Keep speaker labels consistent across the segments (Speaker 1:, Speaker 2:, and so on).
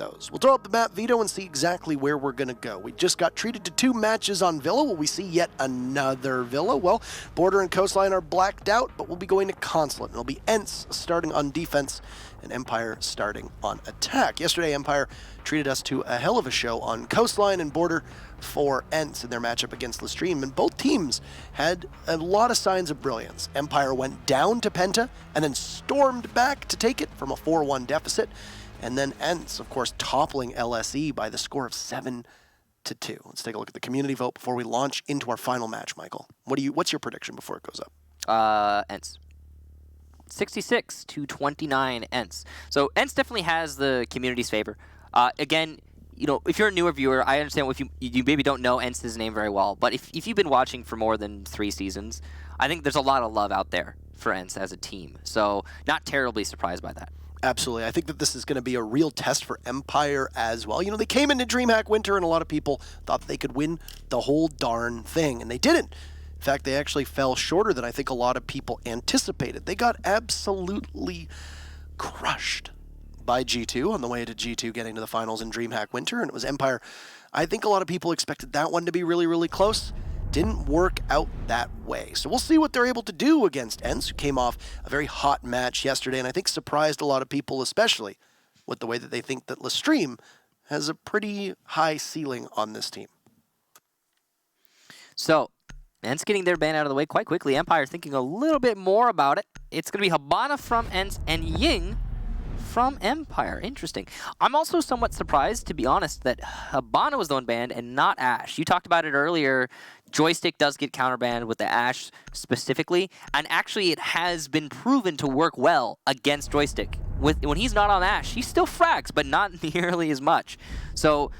Speaker 1: those. We'll throw up the map veto and see exactly where we're going to go. We just got treated to 2 matches on Villa. Will we see yet another Villa? Well, Border and Coastline are blacked out, but we'll be going to Consulate. It'll be ENCE starting on defense and Empire starting on attack. Yesterday, Empire treated us to a hell of a show on Coastline and Border for ENCE in their matchup against Lestream, and both teams had a lot of signs of brilliance. Empire went down to Penta and then stormed back to take it from a 4-1 deficit, and then ENCE, of course, toppling LSE by the score of 7-2. Let's take a look at the community vote before we launch into our final match, Michael. What's your prediction before it goes up?
Speaker 2: ENCE. 66 to 29 ENCE. So ENCE definitely has the community's favor. Again, you know, if you're a newer viewer, I understand if you maybe don't know ENCE's name very well, but if you've been watching for more than 3 seasons, I think there's a lot of love out there for ENCE as a team. So not terribly surprised by that.
Speaker 1: Absolutely. I think that this is going to be a real test for Empire as well. You know, they came into DreamHack Winter and a lot of people thought they could win the whole darn thing, and they didn't. In fact, they actually fell shorter than I think a lot of people anticipated. They got absolutely crushed by G2 on the way to G2 getting to the finals in DreamHack Winter, and it was Empire. I think a lot of people expected that one to be really, really close. Didn't work out that way. So we'll see what they're able to do against ENCE, who came off a very hot match yesterday, and I think surprised a lot of people, especially with the way that they think that Lestream has a pretty high ceiling on this team.
Speaker 2: So ENCE getting their ban out of the way quite quickly. Empire thinking a little bit more about it. It's going to be Habana from ENCE and Ying from Empire. Interesting. I'm also somewhat surprised, to be honest, that Habana was the one banned and not Ashe. You talked about it earlier. Joystick does get counterbanned with the Ashe specifically, and actually it has been proven to work well against Joystick. When he's not on Ashe, he still frags, but not nearly as much. So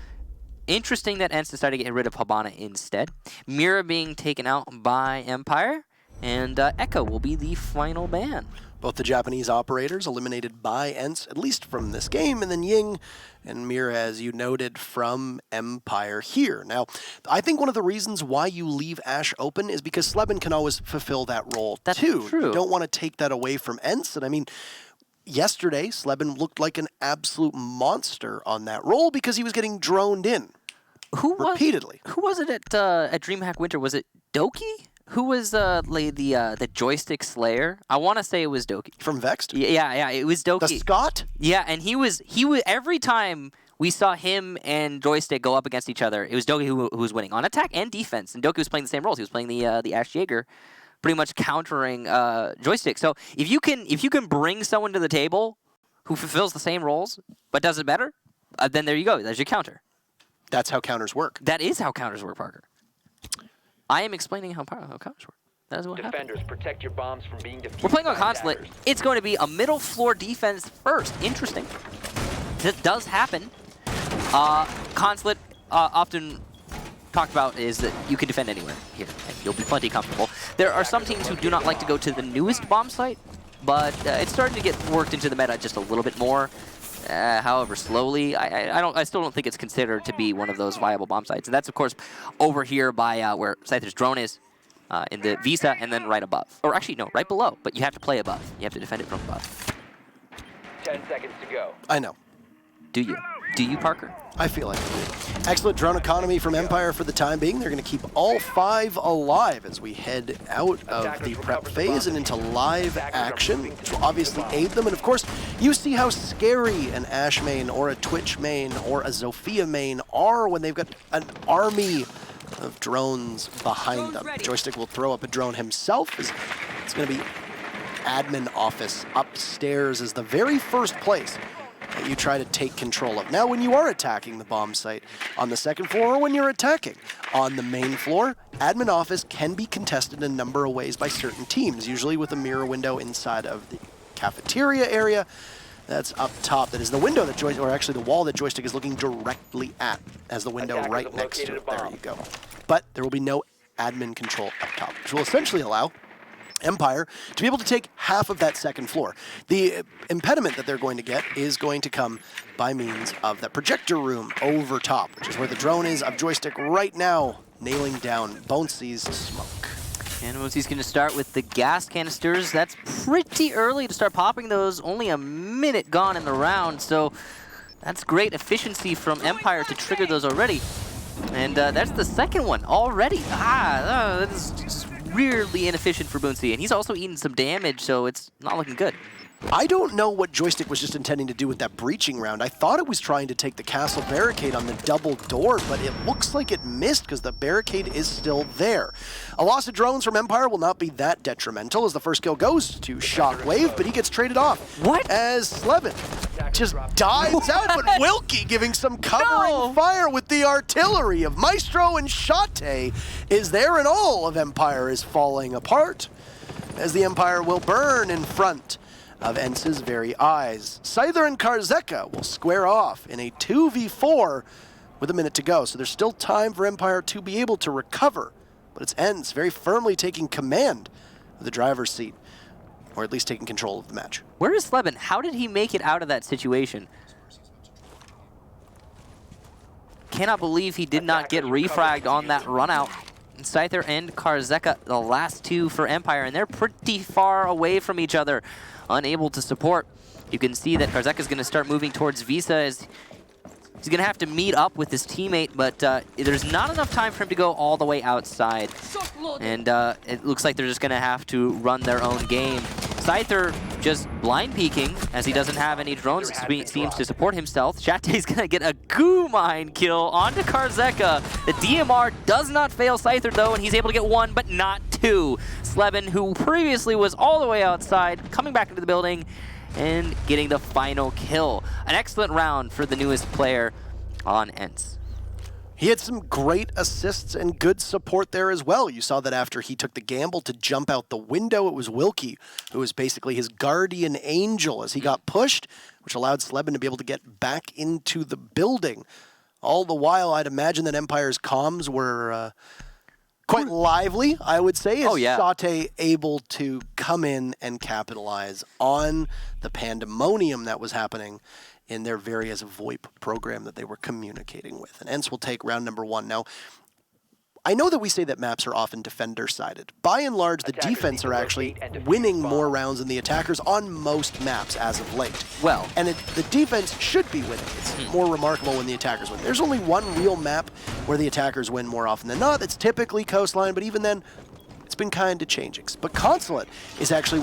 Speaker 2: interesting that ENCE decided to get rid of Habana instead. Mira being taken out by Empire, and Echo will be the final ban.
Speaker 1: Both the Japanese operators eliminated by ENCE, at least from this game, and then Ying and Mira, as you noted, from Empire here. Now, I think one of the reasons why you leave Ashe open is because Sleben can always fulfill that role,
Speaker 2: That's
Speaker 1: too.
Speaker 2: True.
Speaker 1: You don't want to take that away from ENCE, and I mean, yesterday, Sleben looked like an absolute monster on that role because he was getting droned in repeatedly.
Speaker 2: Who was it at DreamHack Winter? Was it Doki? Who was the Joystick Slayer? I want to say it was Doki.
Speaker 1: From Vexed?
Speaker 2: Yeah, it was Doki.
Speaker 1: The Scott?
Speaker 2: Yeah, and he was every time we saw him and Joystick go up against each other, it was Doki who was winning on attack and defense, and Doki was playing the same roles. He was playing the Ashe Jaeger, pretty much countering Joystick. So if you can bring someone to the table who fulfills the same roles but does it better, then there you go. There's your counter.
Speaker 1: That's how counters work.
Speaker 2: That is how counters work, Parker. I am explaining how counters work. That is what
Speaker 3: Defenders,
Speaker 2: happens.
Speaker 3: protect your bombs from being defused.
Speaker 2: We're playing on
Speaker 3: by
Speaker 2: Consulate.
Speaker 3: attackers.
Speaker 2: It's going to be a middle floor defense first. Interesting. That does happen. Consulate often talked about is that you can defend anywhere here, and you'll be plenty comfortable. There are some teams who do not like to go to the newest bomb site, but it's starting to get worked into the meta just a little bit more. However, slowly, I still don't think it's considered to be one of those viable bomb sites, and that's of course over here by where Scyther's drone is, in the Visa, and then right above, or actually no, right below. But you have to play above. You have to defend it from above.
Speaker 3: 10 seconds to go.
Speaker 1: I know.
Speaker 2: Do you? Do you, Parker?
Speaker 1: I feel like we do. Excellent drone economy from Empire for the time being. They're going to keep all 5 alive as we head out of the prep phase and into live action, which will obviously aid them. And of course, you see how scary an Ashe main or a Twitch main or a Zofia main are when they've got an army of drones behind them. Joystick will throw up a drone himself. It's going to be admin office upstairs is the very first place that you try to take control of. Now, when you are attacking the bomb site on the second floor, or when you're attacking on the main floor, admin office can be contested in a number of ways by certain teams, usually with a mirror window inside of the cafeteria area. That's up top. That is the window that Joystick, or actually the wall that Joystick is looking directly at, as the window right next to it. There you go. But there will be no admin control up top, which will essentially allow Empire to be able to take half of that second floor. The impediment that they're going to get is going to come by means of that projector room over top, which is where the drone is of Joystick right now, nailing down Bonesy's smoke.
Speaker 2: And Bonesy's going to start with the gas canisters. That's pretty early to start popping those. Only a minute gone in the round, so That's great efficiency from Empire to trigger those already. And that's the second one already. That is just weirdly inefficient for Boonsy. And he's also eaten some damage, so it's not looking good.
Speaker 1: I don't know what Joystick was just intending to do with that breaching round. I thought it was trying to take the castle barricade on the double door, but it looks like it missed because the barricade is still there. A loss of drones from Empire will not be that detrimental as the first kill goes to Shockwave, but he gets traded off.
Speaker 2: What?
Speaker 1: As Slevin just dives out, but Wilkie giving some covering fire with the artillery of Maestro and Shate is there, and all of Empire is falling apart as the Empire will burn in front of ENCE's very eyes. Scyther and Karzeka will square off in a 2v4 with a minute to go, so there's still time for Empire to be able to recover, but it's ENCE very firmly taking command of the driver's seat, or at least taking control of the match.
Speaker 2: Where is Slevin? How did he make it out of that situation? Cannot believe he did not get refragged on that run out. Scyther and Karzeka, the last two for Empire, and they're pretty far away from each other, unable to support. You can see that Karzeka is going to start moving towards Visa as he's going to have to meet up with his teammate, but there's not enough time for him to go all the way outside. And it looks like they're just going to have to run their own game. Scyther just blind peeking as he doesn't have any drones, seems to support himself. Shate's going to get a goo mine kill onto Karzeka. The DMR does not fail Scyther though, and he's able to get one, but not two. Slevin, who previously was all the way outside, coming back into the building and getting the final kill. An excellent round for the newest player on ENCE.
Speaker 1: He had some great assists and good support there as well. You saw that after he took the gamble to jump out the window, it was Wilkie, who was basically his guardian angel as he got pushed, which allowed Slevin to be able to get back into the building. All the while, I'd imagine that Empire's comms were quite lively, I would say.
Speaker 2: Oh, yeah.
Speaker 1: Shate able to come in and capitalize on the pandemonium that was happening in their various VoIP program that they were communicating with. And ENCE will take round number one. Now, I know that we say that maps are often defender-sided. By and large, the defense are actually winning more rounds than the attackers on most maps as of late.
Speaker 2: Well,
Speaker 1: and the defense should be winning. It's more remarkable when the attackers win. There's only one real map where the attackers win more often than not. It's typically Coastline, but even then, it's been kind of changing. But Consulate is actually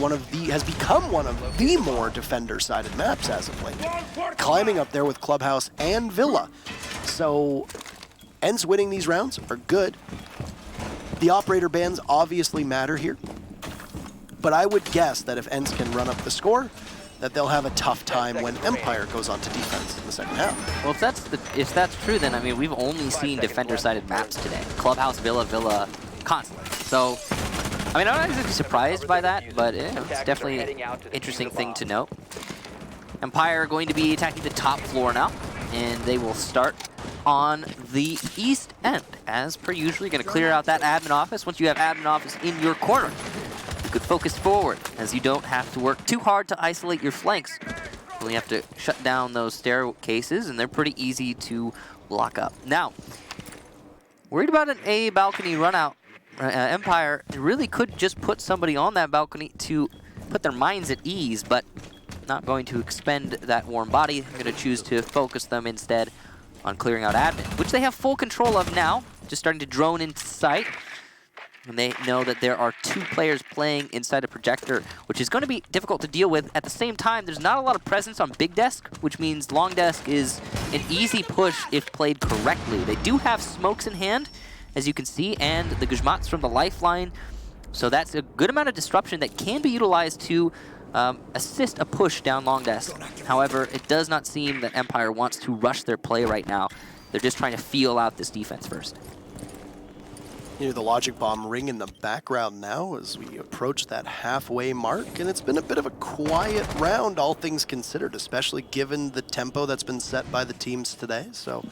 Speaker 1: has become one of the more defender-sided maps as of late, climbing up there with Clubhouse and Villa. So ENCE winning these rounds are good. The operator bans obviously matter here, but I would guess that if ENCE can run up the score, that they'll have a tough time when Empire goes on to defense in the second half.
Speaker 2: well, if that's true, then I mean we've only seen defender-sided maps today: Clubhouse, Villa, Consulate. So, I mean, I'm not exactly surprised by that, but it's definitely an interesting thing to note. Empire are going to be attacking the top floor now, and they will start on the east end. As per usual, you're going to clear out that admin office. Once you have admin office in your corner, you could focus forward, as you don't have to work too hard to isolate your flanks. You only have to shut down those staircases, and they're pretty easy to block up. Now, worried about an A balcony run out. Empire really could just put somebody on that balcony to put their minds at ease, but not going to expend that warm body. They're going to choose to focus them instead on clearing out admin, which they have full control of now, just starting to drone into sight. And they know that there are two players playing inside a projector, which is going to be difficult to deal with. At the same time, there's not a lot of presence on big desk, which means long desk is an easy push if played correctly. They do have smokes in hand, as you can see, and the Guzmats from the lifeline. So that's a good amount of disruption that can be utilized to assist a push down long desk. However, it does not seem that Empire wants to rush their play right now. They're just trying to feel out this defense first.
Speaker 1: You hear the logic bomb ring in the background now as we approach that halfway mark, and it's been a bit of a quiet round, all things considered, especially given the tempo that's been set by the teams today. So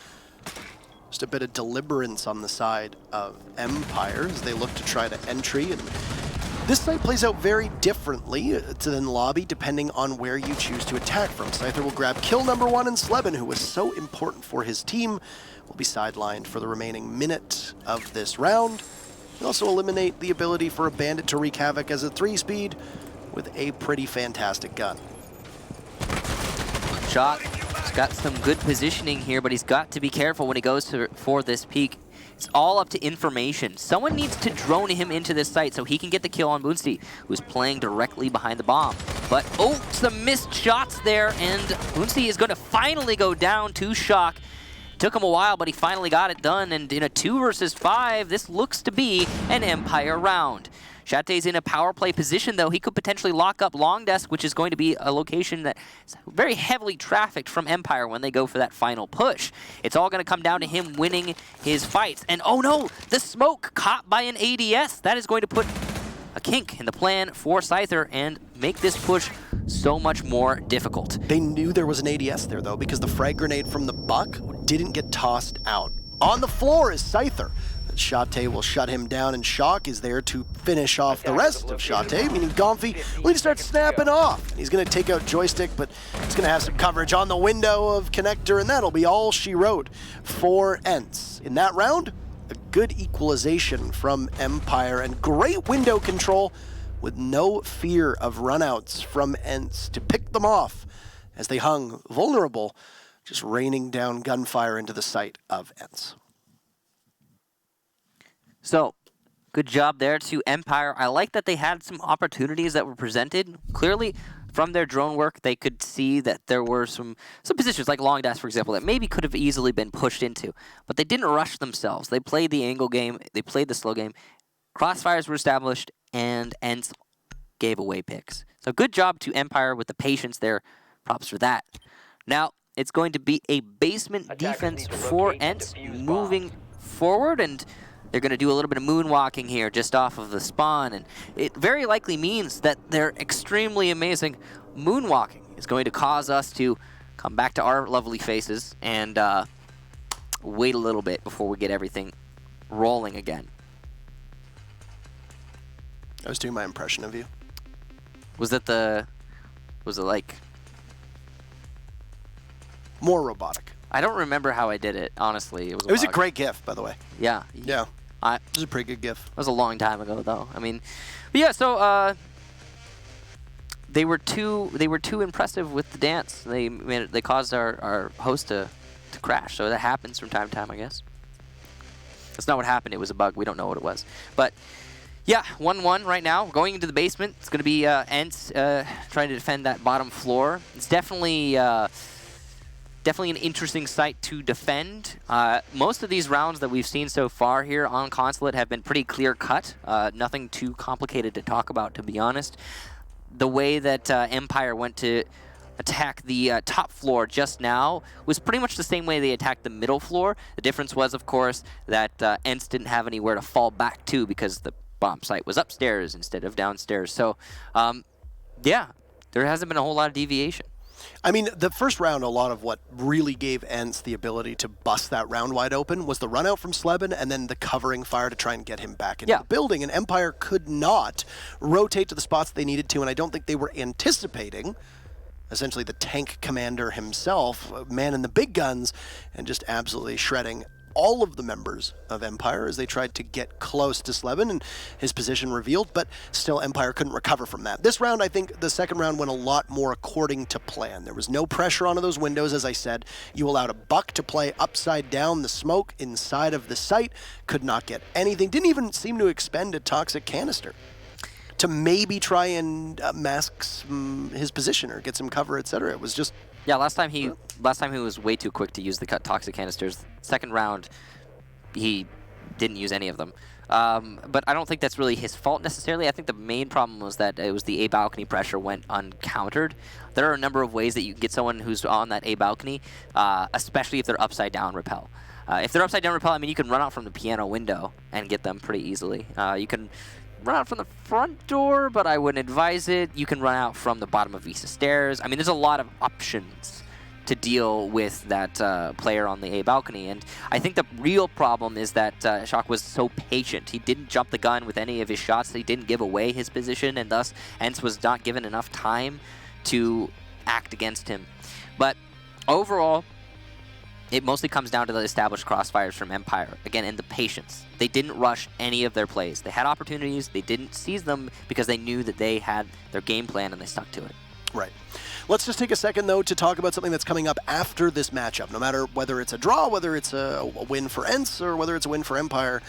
Speaker 1: just a bit of deliberance on the side of Empire as they look to try to entry. And this site plays out very differently than lobby, depending on where you choose to attack from. Scyther will grab kill number one, and Slevin, who was so important for his team, will be sidelined for the remaining minute of this round. He'll also eliminate the ability for a bandit to wreak havoc as a 3-speed with a pretty fantastic gun.
Speaker 2: Shot. He's got some good positioning here, but he's got to be careful when he goes for this peek. It's all up to information. Someone needs to drone him into this site so he can get the kill on Boonsty, who's playing directly behind the bomb. But, oh, some missed shots there, and Boonsty is going to finally go down to Shock. Took him a while, but he finally got it done, and in a 2 versus 5, this looks to be an Empire round. Shate's in a power play position, though. He could potentially lock up Long Desk, which is going to be a location that's very heavily trafficked from Empire when they go for that final push. It's all going to come down to him winning his fights. And oh no, the smoke caught by an ADS. That is going to put a kink in the plan for Scyther and make this push so much more difficult.
Speaker 1: They knew there was an ADS there, though, because the frag grenade from the Buck didn't get tossed out. On the floor is Scyther. Shate will shut him down, and Shock is there to finish off the rest of Shate, meaning Gomfy will need to start snapping off. He's going to take out Joystick, but he's going to have some coverage on the window of Connector, and that'll be all she wrote for ENCE. In that round, a good equalization from Empire, and great window control with no fear of runouts from ENCE to pick them off as they hung vulnerable, just raining down gunfire into the site of ENCE.
Speaker 2: So, good job there to Empire. I like that they had some opportunities that were presented. Clearly, from their drone work, they could see that there were some positions, like Long Dash, for example, that maybe could have easily been pushed into. But they didn't rush themselves. They played the angle game. They played the slow game. Crossfires were established, and ENCE gave away picks. So good job to Empire with the patience there. Props for that. Now, it's going to be a basement defense for ENCE moving forward, and they're going to do a little bit of moonwalking here just off of the spawn, and it very likely means that their extremely amazing moonwalking is going to cause us to come back to our lovely faces and wait a little bit before we get everything rolling again.
Speaker 1: I was doing my impression of you.
Speaker 2: Was it like...
Speaker 1: More robotic.
Speaker 2: I don't remember how I did it, honestly. It
Speaker 1: was a great GIF, by the way.
Speaker 2: Yeah.
Speaker 1: Yeah. It was a pretty good GIF.
Speaker 2: It was a long time ago, though. I mean, but yeah. So they were too impressive with the dance. They caused our host to crash. So that happens from time to time, I guess. That's not what happened. It was a bug. We don't know what it was. But yeah, 1-1 right now. Going into the basement. It's going to be ENCE trying to defend that bottom floor. It's definitely an interesting site to defend. Most of these rounds that we've seen so far here on Consulate have been pretty clear-cut. Nothing too complicated to talk about, to be honest. The way that Empire went to attack the top floor just now was pretty much the same way they attacked the middle floor. The difference was, of course, that ENCE didn't have anywhere to fall back to because the bomb site was upstairs instead of downstairs. So, yeah, there hasn't been a whole lot of deviation.
Speaker 1: I mean, the first round, a lot of what really gave ENCE the ability to bust that round wide open was the run out from Sleben and then the covering fire to try and get him back into the building. And Empire could not rotate to the spots they needed to, and I don't think they were anticipating essentially the tank commander himself, man in the big guns, and just absolutely shredding all of the members of Empire as they tried to get close to Sleben and his position revealed, but still Empire couldn't recover from that. This round, I think the second round went a lot more according to plan. There was no pressure onto those windows, as I said. You allowed a Buck to play upside down the smoke inside of the site, could not get anything, didn't even seem to expend a toxic canister to maybe try and mask his position or get some cover, etc. It was just...
Speaker 2: Yeah, last time he was way too quick to use the toxic canisters. Second round, he didn't use any of them. But I don't think that's really his fault necessarily. I think the main problem was that it was the A balcony pressure went uncountered. There are a number of ways that you can get someone who's on that A balcony, especially if they're upside down rappel. If they're upside down rappel, I mean, you can run out from the piano window and get them pretty easily. You can run out from the front door, but I wouldn't advise it. You can run out from the bottom of Visa stairs. I mean, there's a lot of options to deal with that player on the A balcony, and I think the real problem is that Shock was so patient. He didn't jump the gun with any of his shots. He didn't give away his position, and thus ENCE was not given enough time to act against him. But overall, it mostly comes down to the established crossfires from Empire, again, and the patience. They didn't rush any of their plays. They had opportunities, they didn't seize them because they knew that they had their game plan and they stuck to it.
Speaker 1: Right. Let's just take a second, though, to talk about something that's coming up after this matchup. No matter whether it's a draw, whether it's a win for ENCE, or whether it's a win for Empire,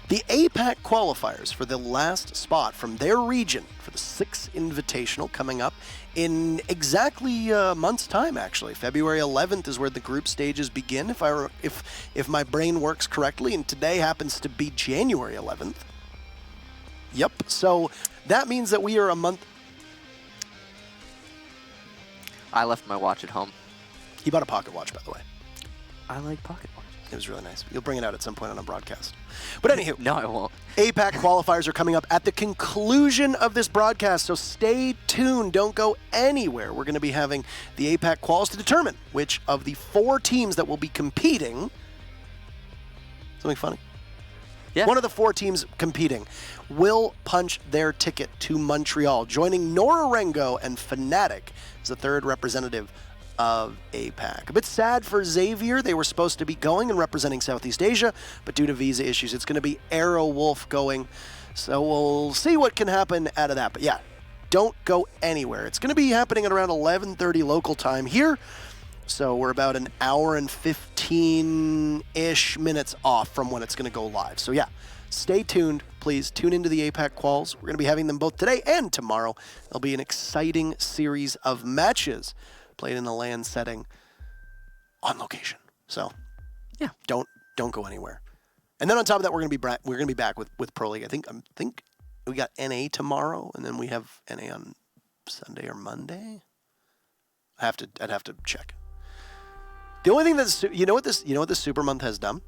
Speaker 1: the APAC qualifiers for the last spot from their region for the 6th Invitational coming up in exactly a month's time, actually. February 11th is where the group stages begin, if my brain works correctly, and today happens to be January 11th. Yep, so that means that we are a month...
Speaker 2: I left my watch at home.
Speaker 1: He bought a pocket watch, by the way.
Speaker 2: I like pocket watches.
Speaker 1: It was really nice. You'll bring it out at some point on a broadcast. But anywho,
Speaker 2: No, I won't.
Speaker 1: APAC qualifiers are coming up at the conclusion of this broadcast, so stay tuned. Don't go anywhere. We're going to be having the APAC quals to determine which of the 4 teams that will be competing. Something funny.
Speaker 2: Yeah.
Speaker 1: One of the 4 teams competing will punch their ticket to Montreal, joining Norarengo and Fnatic as the 3rd representative of APAC. A bit sad for Xavier. They were supposed to be going and representing Southeast Asia, but due to visa issues, it's going to be Arrow Wolf going. So we'll see what can happen out of that. But yeah, don't go anywhere. It's going to be happening at around 11:30 local time here. So we're about an hour and 15-ish minutes off from when it's going to go live. So yeah, stay tuned. Please tune into the APAC quals. We're going to be having them both today and tomorrow. It'll be an exciting series of matches played in a LAN setting on location. So
Speaker 2: yeah,
Speaker 1: don't go anywhere. And then on top of that, we're going to be back with Pro League. I think we got NA tomorrow, and then we have NA on Sunday or Monday. I'd have to check. The only thing that's you know what this super month has done?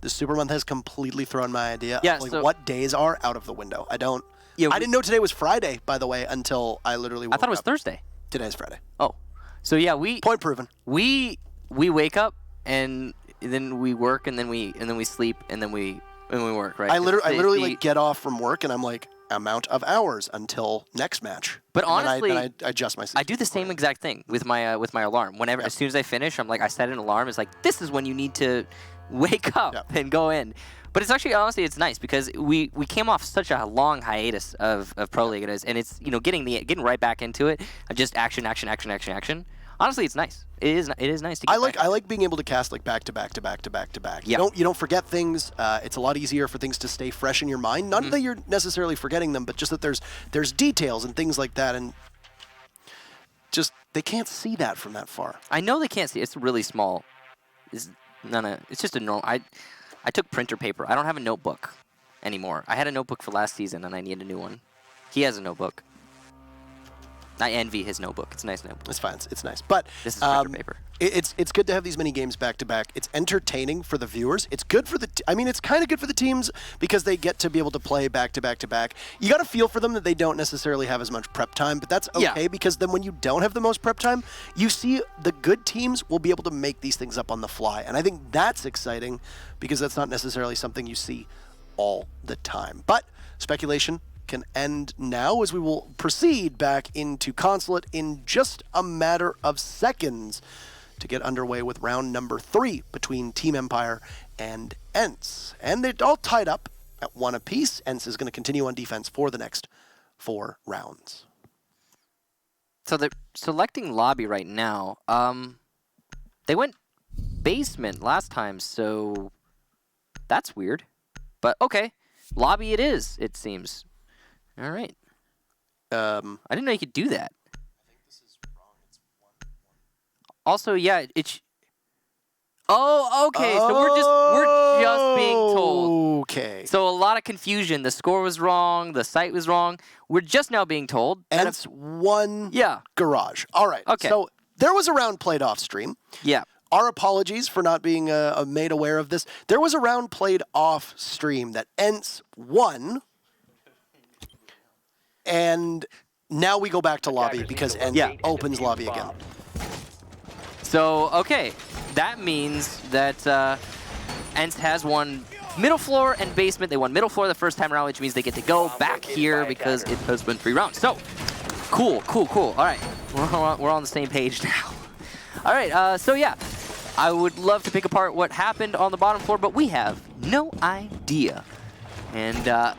Speaker 1: This super month has completely thrown my idea of what days are out of the window. I didn't know today was Friday, by the way, until I literally woke up.
Speaker 2: I thought it was Thursday.
Speaker 1: Today's Friday.
Speaker 2: Oh. So yeah,
Speaker 1: point proven.
Speaker 2: We wake up and then we work and then we sleep and then we work, right?
Speaker 1: I literally like get off from work and I'm like amount of hours until next match.
Speaker 2: But honestly,
Speaker 1: then I adjust my sleep.
Speaker 2: I do the same exact thing with my alarm. Whenever as soon as I finish, I'm like I set an alarm. It's like this is when you need to wake up and go in. But it's actually honestly it's nice because we came off such a long hiatus of Pro League and it's getting right back into it. Just action. Honestly, it's nice. It is nice to get
Speaker 1: I like being able to cast like back to back.
Speaker 2: Yeah.
Speaker 1: You don't forget things. It's a lot easier for things to stay fresh in your mind. Not that you're necessarily forgetting them, but just that there's details and things like that, and just they can't see that from that far.
Speaker 2: I know they can't see. It's really small. It's just a normal. I took printer paper. I don't have a notebook anymore. I had a notebook for last season, and I need a new one. He has a notebook. I envy his notebook. It's a nice notebook.
Speaker 1: It's fine. It's nice. But
Speaker 2: this is printer paper.
Speaker 1: It's good to have these mini games back to back. It's entertaining for the viewers. It's good for it's kind of good for the teams because they get to be able to play back to back to back. You got to feel for them that they don't necessarily have as much prep time, but that's okay because then when you don't have the most prep time, you see the good teams will be able to make these things up on the fly. And I think that's exciting because that's not necessarily something you see all the time. But speculation can end now as we will proceed back into Consulate in just a matter of seconds to get underway with round number 3 between Team Empire and ENCE. And they're all tied up at 1 apiece. ENCE is going to continue on defense for the next 4 rounds.
Speaker 2: So they're selecting lobby right now. They went basement last time, so that's weird. But okay, lobby it is, it seems. All right. I didn't know you could do that.
Speaker 1: I think this is wrong. It's 1-1.
Speaker 2: Also, yeah, it's. Oh, okay. So we're just being told.
Speaker 1: Okay.
Speaker 2: So a lot of confusion. The score was wrong. The site was wrong. We're just now being told.
Speaker 1: ENCE won.
Speaker 2: Yeah.
Speaker 1: Garage. All right.
Speaker 2: Okay.
Speaker 1: So there was a round played off stream.
Speaker 2: Yeah.
Speaker 1: Our apologies for not being made aware of this. There was a round played off stream that ENCE won. And now we go back to lobby because ENCE opens lobby again.
Speaker 2: So, okay. That means that ENCE has won middle floor and basement. They won middle floor the first time around, which means they get to go back here because it has been 3 rounds. So, cool. All right. We're on the same page now. All right. So, yeah. I would love to pick apart what happened on the bottom floor, but we have no idea. And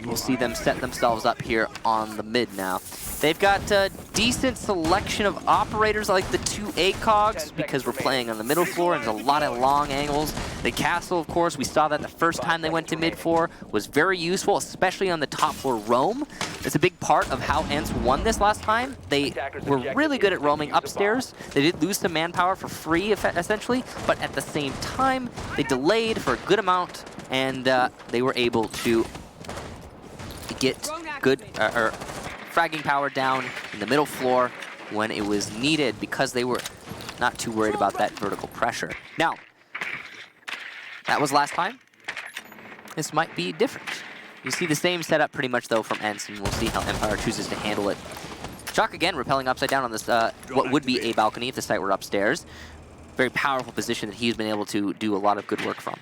Speaker 2: we'll see them set themselves up here on the mid now. They've got a decent selection of operators. I like the 2 ACOGs because we're playing on the middle floor and there's a lot of long angles. The castle, of course, we saw that the first time they went to mid floor was very useful, especially on the top floor roam. It's a big part of how ENCE won this last time. They were really good at roaming upstairs. They did lose some manpower for free, essentially, but at the same time, they delayed for a good amount, and they were able to get good fragging power down in the middle floor when it was needed because they were not too worried about that vertical pressure. Now, that was last time. This might be different. You see the same setup pretty much though from ENCE, and we'll see how Empire chooses to handle it. Shock again, repelling upside down on this, what would be a balcony if the site were upstairs. Very powerful position that he's been able to do a lot of good work from.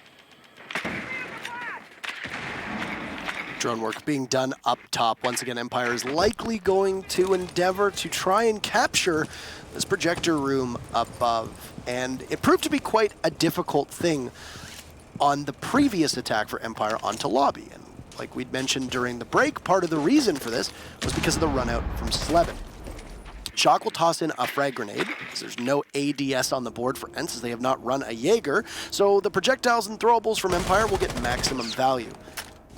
Speaker 1: Drone work being done up top. Once again, Empire is likely going to endeavor to try and capture this projector room above. And it proved to be quite a difficult thing on the previous attack for Empire onto lobby. And like we'd mentioned during the break, part of the reason for this was because of the run out from Slevin. Shock will toss in a frag grenade, because there's no ADS on the board for ENCE, as they have not run a Jaeger, so the projectiles and throwables from Empire will get maximum value.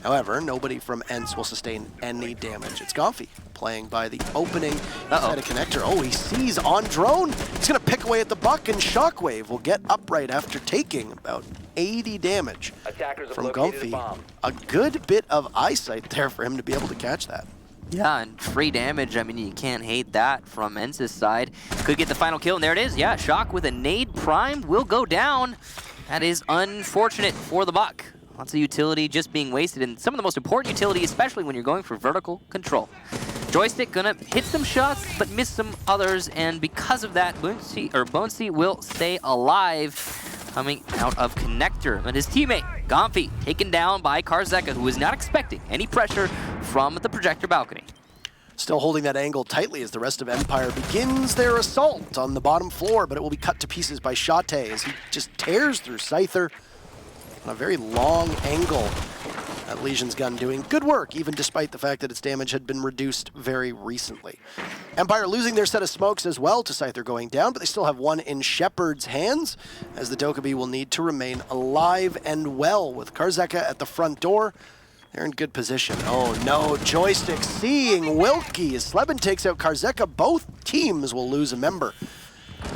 Speaker 1: However, nobody from ENCE will sustain any damage. It's Gomfi playing by the opening inside a connector. Oh, he sees on drone. He's going to pick away at the buck, and Shockwave will get upright after taking about 80 damage from Gomfi. A good bit of eyesight there for him to be able to catch that.
Speaker 2: Yeah, and free damage, I mean, you can't hate that from ENCE's side. Could get the final kill, and there it is. Yeah, Shock with a nade prime will go down. That is unfortunate for the buck. Lots of utility just being wasted, and some of the most important utility, especially when you're going for vertical control. Joystick gonna hit some shots, but miss some others, and because of that, Bonesy will stay alive, coming out of connector. But his teammate, Gomfi, taken down by Karzeka, who was not expecting any pressure from the projector balcony.
Speaker 1: Still holding that angle tightly as the rest of Empire begins their assault on the bottom floor, but it will be cut to pieces by Shate as he just tears through Scyther. On a very long angle, that Legion's gun doing good work, even despite the fact that its damage had been reduced very recently. Empire losing their set of smokes as well to Scyther going down, but they still have one in Shepard's hands, as the Dokkaebi will need to remain alive and well. With Karzeka at the front door, they're in good position. Oh no, Joystick seeing Wilkie as Slevin takes out Karzeka. Both teams will lose a member.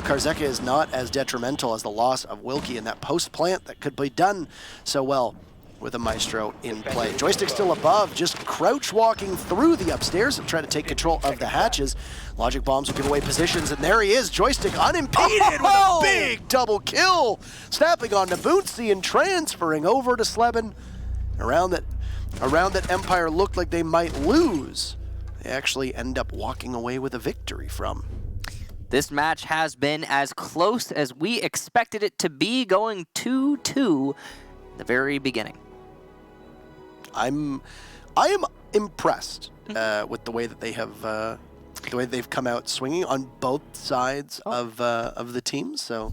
Speaker 1: Karzeka is not as detrimental as the loss of Wilkie in that post-plant that could be done so well with a Maestro in play. Joystick still above, just crouch walking through the upstairs and try to take control of the hatches. Logic bombs will give away positions, and there he is, Joystick unimpeded with a big double kill, snapping on Nabunsi and transferring over to Slevin. Around that Empire looked like they might lose, they actually end up walking away with a victory from.
Speaker 2: This match has been as close as we expected it to be, going 2-2 at the very beginning.
Speaker 1: I am impressed with the way that they have, the way they've come out swinging on both sides of the teams. So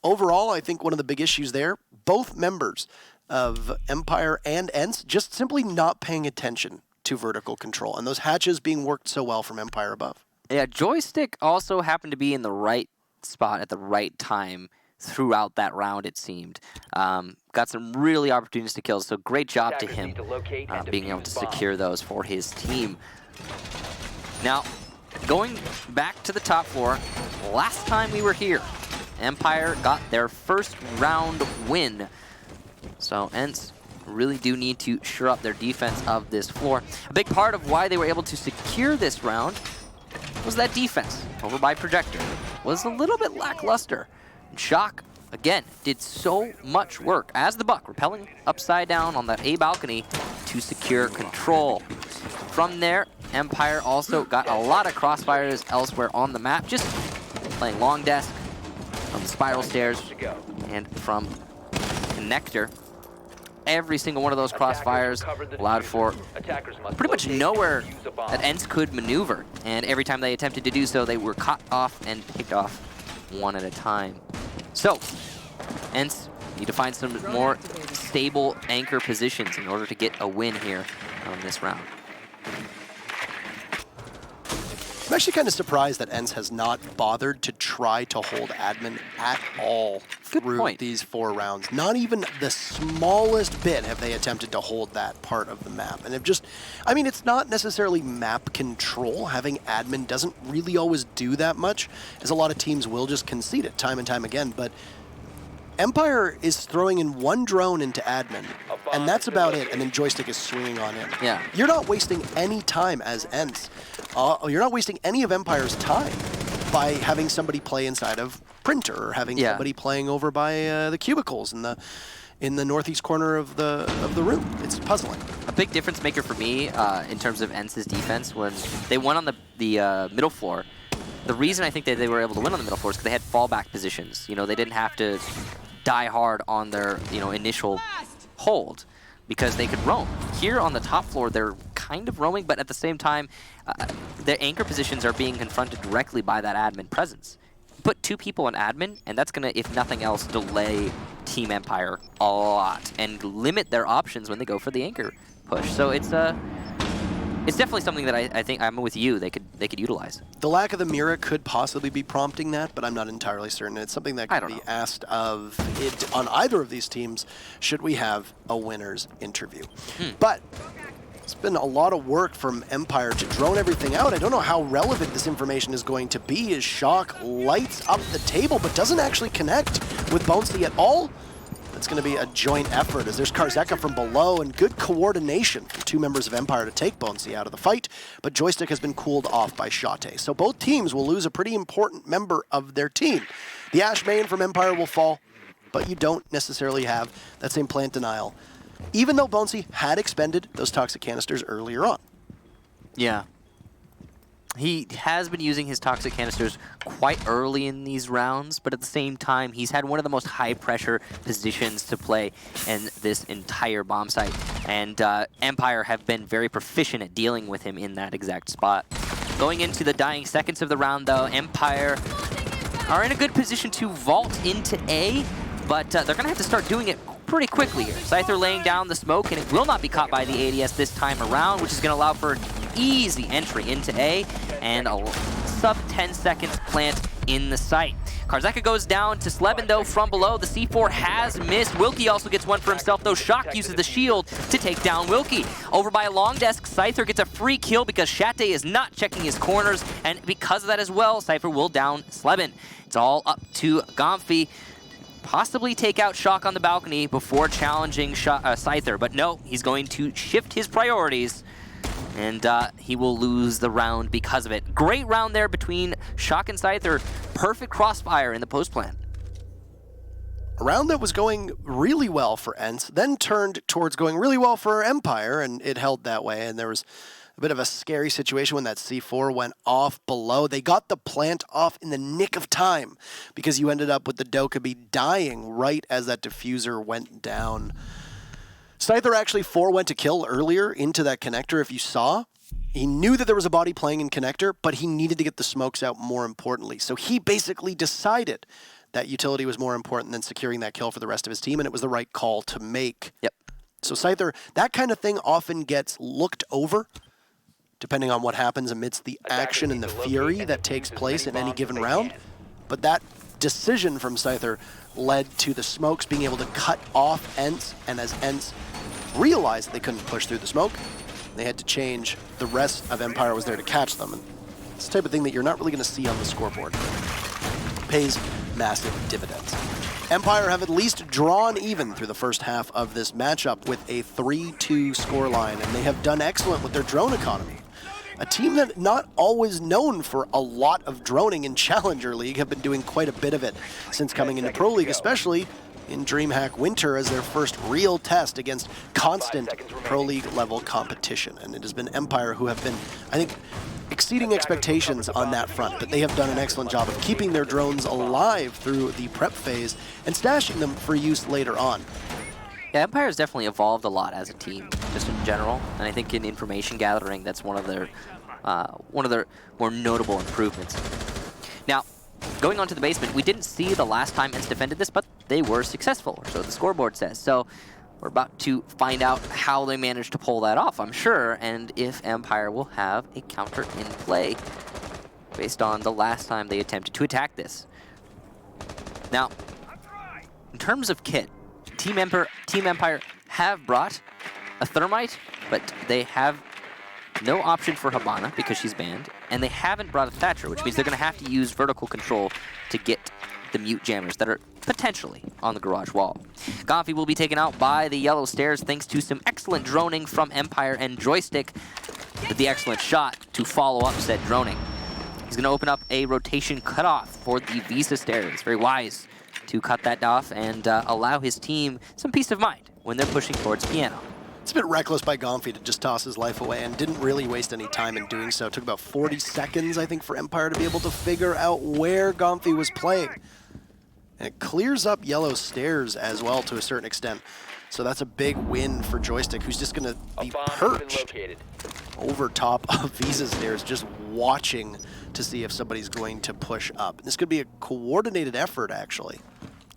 Speaker 1: overall, I think one of the big issues there, both members of Empire and ENCE just simply not paying attention to vertical control, and those hatches being worked so well from Empire above.
Speaker 2: Yeah, Joystick also happened to be in the right spot at the right time throughout that round, it seemed. Got some really opportunistic kills, so great job to him being able to secure those for his team. Now, going back to the top floor, last time we were here, Empire got their first round win. So ENCE really do need to shore up their defense of this floor. A big part of why they were able to secure this round was that defense over by Projector was a little bit lackluster. And Shock, again, did so much work as the buck, repelling upside down on that A balcony to secure control. From there, Empire also got a lot of crossfires elsewhere on the map, just playing long desk from the spiral stairs and from connector. Every single one of those crossfires allowed for pretty much nowhere that ENCE could maneuver. And every time they attempted to do so, they were caught off and picked off one at a time. So, ENCE need to find some more stable anchor positions in order to get a win here on this round.
Speaker 1: actually kind of surprised that ENCE has not bothered to try to hold admin at all through these 4 rounds. Not even the smallest bit have they attempted to hold that part of the map. And I mean, it's not necessarily map control. Having admin doesn't really always do that much, as a lot of teams will just concede it time and time again. But Empire is throwing in 1 drone into admin, and that's about it, and then Joystick is swinging on in.
Speaker 2: Yeah.
Speaker 1: You're not wasting any time as ENCE. You're not wasting any of Empire's time by having somebody play inside of Printer, or having somebody playing over by the cubicles in the northeast corner of the room. It's puzzling.
Speaker 2: A big difference maker for me in terms of ENCE's defense, when they won on the middle floor. The reason I think that they were able to win on the middle floor is because they had fallback positions. You know, they didn't have to die hard on their initial hold, because they could roam. Here on the top floor, they're kind of roaming, but at the same time, their anchor positions are being confronted directly by that admin presence. Put 2 people on admin, and that's going to, if nothing else, delay Team Empire a lot and limit their options when they go for the anchor push. So it's definitely something that I think, I'm with you, they could utilize.
Speaker 1: The lack of the Mira could possibly be prompting that, but I'm not entirely certain. It's something that could be asked of it on either of these teams should we have a winner's interview. But it's been a lot of work from Empire to drone everything out. I don't know how relevant this information is going to be, as Shock lights up the table but doesn't actually connect with Bonesy at all. It's going to be a joint effort, as there's Karzeka from below, and good coordination from 2 members of Empire to take Bonesy out of the fight, but Joystick has been cooled off by Shate. So both teams will lose a pretty important member of their team. The Ash Main from Empire will fall, but you don't necessarily have that same plant denial, even though Bonesy had expended those toxic canisters earlier on.
Speaker 2: Yeah. He has been using his toxic canisters quite early in these rounds, but at the same time, he's had one of the most high-pressure positions to play in this entire bomb site. And Empire have been very proficient at dealing with him in that exact spot. Going into the dying seconds of the round, though, Empire are in a good position to vault into A, but they're going to have to start doing it pretty quickly here. Scyther laying down the smoke, and it will not be caught by the ADS this time around, which is going to allow for an easy entry into A, and a sub-10 seconds plant in the site. Karzeka goes down to Sleben, though, from below. The C4 has missed. Wilkie also gets one for himself, though. Shock uses the shield to take down Wilkie. Over by Long Desk, Scyther gets a free kill because Shate is not checking his corners, and because of that as well, Cypher will down Sleben. It's all up to Gomfy. Possibly take out Shock on the balcony before challenging Scyther, but no, he's going to shift his priorities, and he will lose the round because of it. Great round there between Shock and Scyther. Perfect crossfire in the post plan.
Speaker 1: A round that was going really well for ENCE, then turned towards going really well for Empire, and it held that way, and there was a bit of a scary situation when that C4 went off below. They got the plant off in the nick of time because you ended up with the Dokkaebi dying right as that diffuser went down. Scyther actually went to kill earlier into that connector, if you saw. He knew that there was a body playing in connector, but he needed to get the smokes out more importantly. So he basically decided that utility was more important than securing that kill for the rest of his team, and it was the right call to make.
Speaker 2: Yep.
Speaker 1: So Scyther, that kind of thing often gets looked over, depending on what happens amidst the action and the fury that takes place in any given round. But that decision from Scyther led to the smokes being able to cut off ENCE, and as ENCE realized they couldn't push through the smoke, they had to change. The rest of Empire was there to catch them, and it's the type of thing that you're not really going to see on the scoreboard. Pays massive dividends. Empire have at least drawn even through the first half of this matchup with a 3-2 scoreline, and they have done excellent with their drone economy. A team that not always known for a lot of droning in Challenger League have been doing quite a bit of it since coming into Pro League, especially in DreamHack Winter as their first real test against constant Pro League level competition. And it has been Empire who have been, I think, exceeding expectations on that front, but they have done an excellent job of keeping their drones alive through the prep phase and stashing them for use later on.
Speaker 2: Yeah, Empire has definitely evolved a lot as a team, just in general, and I think in information gathering, that's one of their more notable improvements. Now, going on to the basement, we didn't see the last time ENCE defended this, but they were successful, or so the scoreboard says. So we're about to find out how they managed to pull that off, I'm sure, and if Empire will have a counter in play. based on the last time they attempted to attack this. Now, in terms of kit, Team Empire have brought a Thermite, but they have no option for Habana because she's banned, and they haven't brought a Thatcher, which means they're going to have to use vertical control to get the mute jammers that are potentially on the garage wall. Gonfi will be taken out by the yellow stairs thanks to some excellent droning from Empire, and Joystick with the excellent shot to follow up said droning. He's going to open up a rotation cutoff for the Visa stairs. Very wise to cut that off and allow his team some peace of mind when they're pushing towards Piano.
Speaker 1: It's a bit reckless by Gonfi to just toss his life away and didn't really waste any time in doing so. It took about 40 seconds, I think, for Empire to be able to figure out where Gonfi was playing. And it clears up yellow stairs as well to a certain extent. So that's a big win for Joystick, who's just going to be perched over top of Visa stairs, just watching to see if somebody's going to push up. This could be a coordinated effort, actually.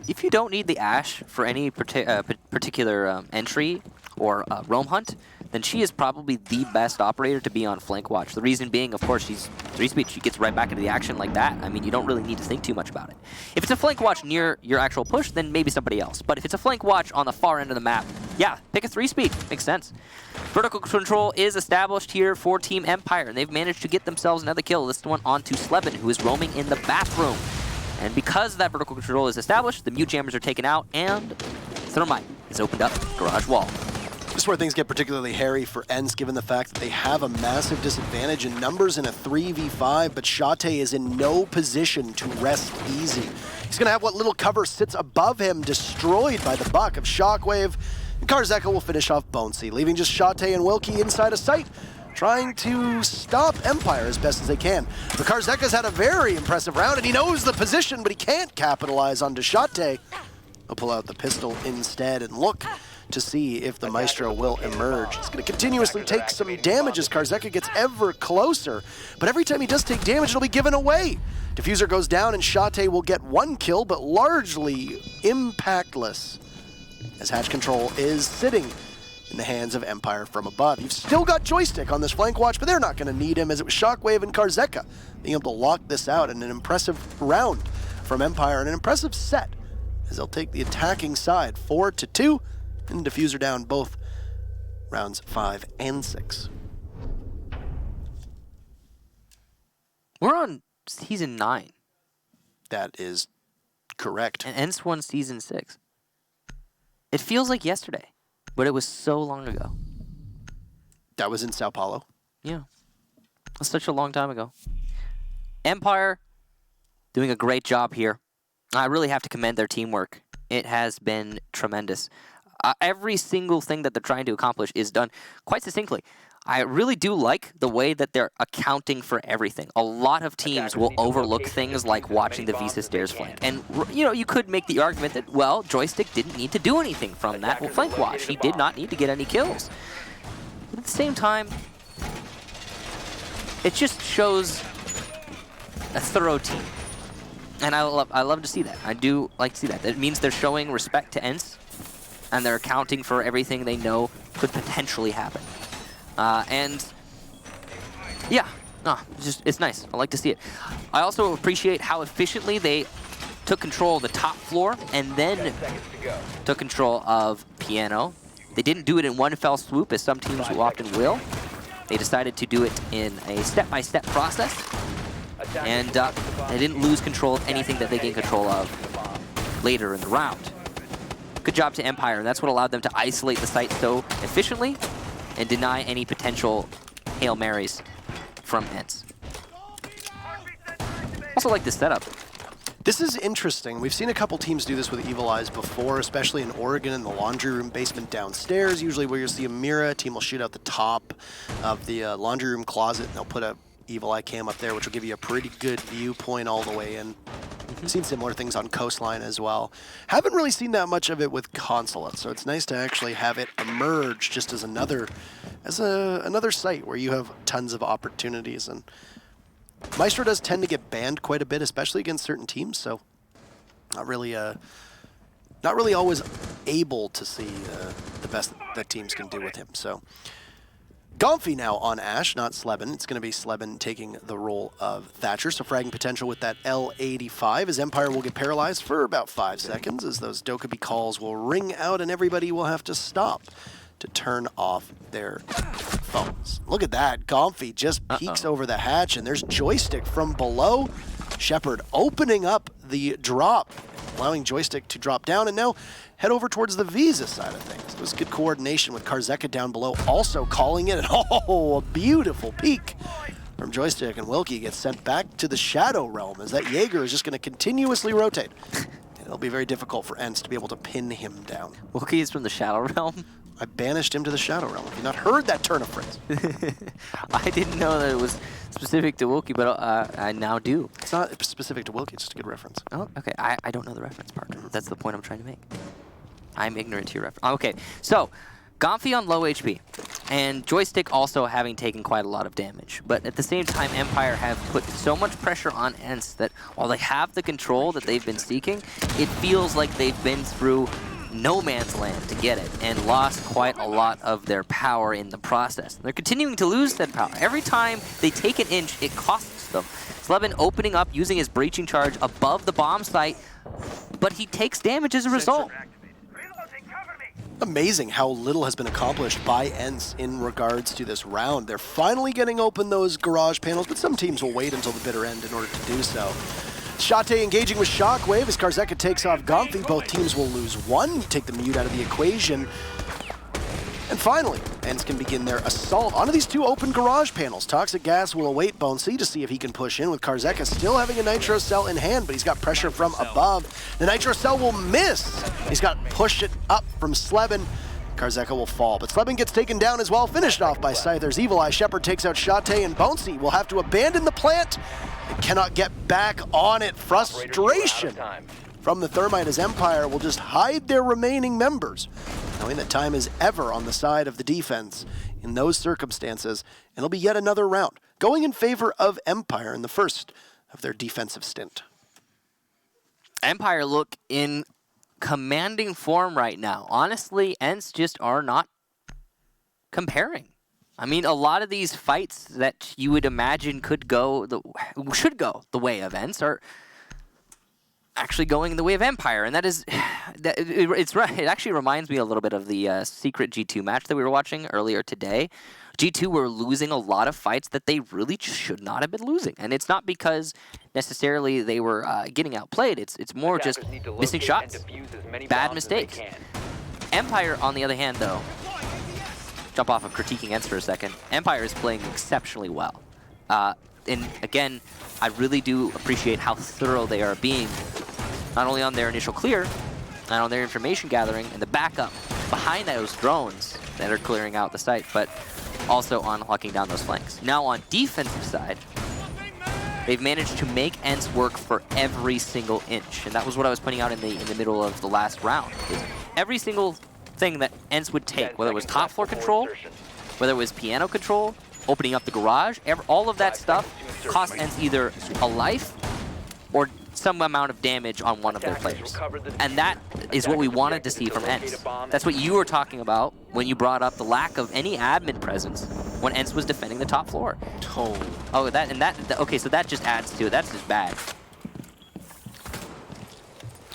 Speaker 2: If you don't need the Ashe for any particular entry or roam hunt, then she is probably the best operator to be on flank watch. The reason being, of course, she's 3-speed. She gets right back into the action like that. I mean, you don't really need to think too much about it. If it's a flank watch near your actual push, then maybe somebody else. But if it's a flank watch on the far end of the map, yeah, pick a 3-speed. Makes sense. Vertical control is established here for Team Empire, and they've managed to get themselves another kill. This one onto Slevin, who is roaming in the bathroom. And because that vertical control is established, the mute jammers are taken out, and Thermite is opened up garage wall.
Speaker 1: This is where things get particularly hairy for ENCE, given the fact that they have a massive disadvantage in numbers in a 3v5, but Shate is in no position to rest easy. He's going to have what little cover sits above him destroyed by the buck of Shockwave, and Karzeka will finish off Bonesy, leaving just Shate and Wilkie inside of sight, trying to stop Empire as best as they can. But Karzeka's had a very impressive round, and he knows the position, but he can't capitalize onto Shate. He'll pull out the pistol instead and look to see if the Maestro will emerge. He's going to continuously take some damage as Karzeka gets ever closer, but every time he does take damage, it'll be given away. Diffuser goes down, and Shate will get one kill, but largely impactless, as Hatch Control is sitting in the hands of Empire from above. You've still got Joystick on this flank watch, but they're not going to need him, as it was Shockwave and Karzeka being able to lock this out in an impressive round from Empire and an impressive set, as they'll take the attacking side 4-2, and Diffuser down both rounds 5 and 6.
Speaker 2: We're on season 9.
Speaker 1: That is correct.
Speaker 2: And ENCE won season 6. It feels like yesterday, but it was so long ago.
Speaker 1: That was in Sao Paulo.
Speaker 2: Yeah. That's such a long time ago. Empire doing a great job here. I really have to commend their teamwork. It has been tremendous. Every single thing that they're trying to accomplish is done quite succinctly. I really do like the way that they're accounting for everything. A lot of teams will overlook things like watching the Visa stairs flank. And, you know, you could make the argument that, well, Joystick didn't need to do anything from that flank watch. He did not need to get any kills. But at the same time, it just shows a thorough team. And I love to see that. I do like to see that. It means they're showing respect to ENCE, and they're accounting for everything they know could potentially happen. And yeah, it's nice. I like to see it. I also appreciate how efficiently they took control of the top floor and then took control of Piano. They didn't do it in one fell swoop, as some teams often will. They decided to do it in a step-by-step process, and they didn't lose control of anything that they gained control of later in the round. Good job to Empire, and that's what allowed them to isolate the site so efficiently and deny any potential Hail Marys from ENCE. Also like this setup.
Speaker 1: This is interesting. We've seen a couple teams do this with Evil Eyes before, especially in Oregon in the laundry room basement downstairs. Usually where you'll see a Mira, a team will shoot out the top of the laundry room closet, and they'll put a Evil Eye cam up there, which will give you a pretty good viewpoint all the way in. I've seen similar things on Coastline as well. Haven't really seen that much of it with Consulate, so it's nice to actually have it emerge just as another site where you have tons of opportunities. And Maestro does tend to get banned quite a bit, especially against certain teams, so not really always able to see the best that teams can do with him. So Gomfy now on Ash, not Sleben. It's going to be Sleben taking the role of Thatcher, so fragging potential with that L85 as Empire will get paralyzed for about 5 seconds as those Dokkaebi calls will ring out and everybody will have to stop to turn off their phones. Look at that. Gomfy just peeks over the hatch and there's Joystick from below. Shepard opening up the drop, allowing Joystick to drop down and now head over towards the Visa side of things. It was good coordination with Karzeka down below, also calling it. Oh, a beautiful peek from Joystick, and Wilkie gets sent back to the Shadow Realm as that Jaeger is just going to continuously rotate. It'll be very difficult for ENCE to be able to pin him down.
Speaker 2: Wilkie is from the Shadow Realm?
Speaker 1: I banished him to the Shadow Realm. Have you not heard that turn of phrase?
Speaker 2: I didn't know that it was specific to Wilkie, but I now do.
Speaker 1: It's not specific to Wilkie, it's just a good reference.
Speaker 2: Oh, okay. I don't know the reference part. That's the point I'm trying to make. I'm ignorant to your reference. Okay, so Gomfy on low HP, and Joystick also having taken quite a lot of damage. But at the same time, Empire have put so much pressure on ENCE that while they have the control that they've been seeking, it feels like they've been through no man's land to get it and lost quite a lot of their power in the process. They're continuing to lose that power. Every time they take an inch, it costs them. Sleben opening up, using his breaching charge above the bomb site, but he takes damage as a result.
Speaker 1: Amazing how little has been accomplished by ENCE in regards to this round. They're finally getting open those garage panels, but some teams will wait until the bitter end in order to do so. Shate engaging with Shockwave as Karzeka takes off Gomfy. Both teams will lose one, take the mute out of the equation. And finally, ENCE can begin their assault onto these two open garage panels. Toxic Gas will await Bonesi to see if he can push in, with Karzeka still having a Nitro Cell in hand, but he's got pressure from above. The Nitro Cell will miss. He's got push it up from Sleben. Karzeka will fall, but Sleben gets taken down as well, finished off by Scyther's Evil Eye. Shepard takes out Shate, and Bonesi will have to abandon the plant. It cannot get back on it. Frustration from the Thermite as Empire will just hide their remaining members, knowing that time is ever on the side of the defense in those circumstances, and it'll be yet another round going in favor of Empire in the first of their defensive stint.
Speaker 2: Empire look in commanding form right now. Honestly, ENCE just are not comparing. I mean, a lot of these fights that you would imagine should go the way of ENCE are actually going the way of Empire, and that is, it's right. It actually reminds me a little bit of the secret G2 match that we were watching earlier today. G2 were losing a lot of fights that they really just should not have been losing, and it's not because necessarily they were getting outplayed. It's more just missing shots, bad mistakes. Empire, on the other hand, though, jump off of critiquing ENCE for a second. Empire is playing exceptionally well, and again, I really do appreciate how thorough they are being, not only on their initial clear, not on their information gathering and the backup behind those drones that are clearing out the site, but also on locking down those flanks. Now on defensive side, they've managed to make ENCE work for every single inch, and that was what I was pointing out in the middle of the last round. Every single thing that ENCE would take, whether it was top floor control, whether it was piano control, opening up the garage, all of that stuff cost ENCE either a life or some amount of damage on one of their players. And that is what we wanted to see from ENCE. That's what you were talking about when you brought up the lack of any admin presence when ENCE was defending the top floor. Oh, okay, so that just adds to it. That's just bad.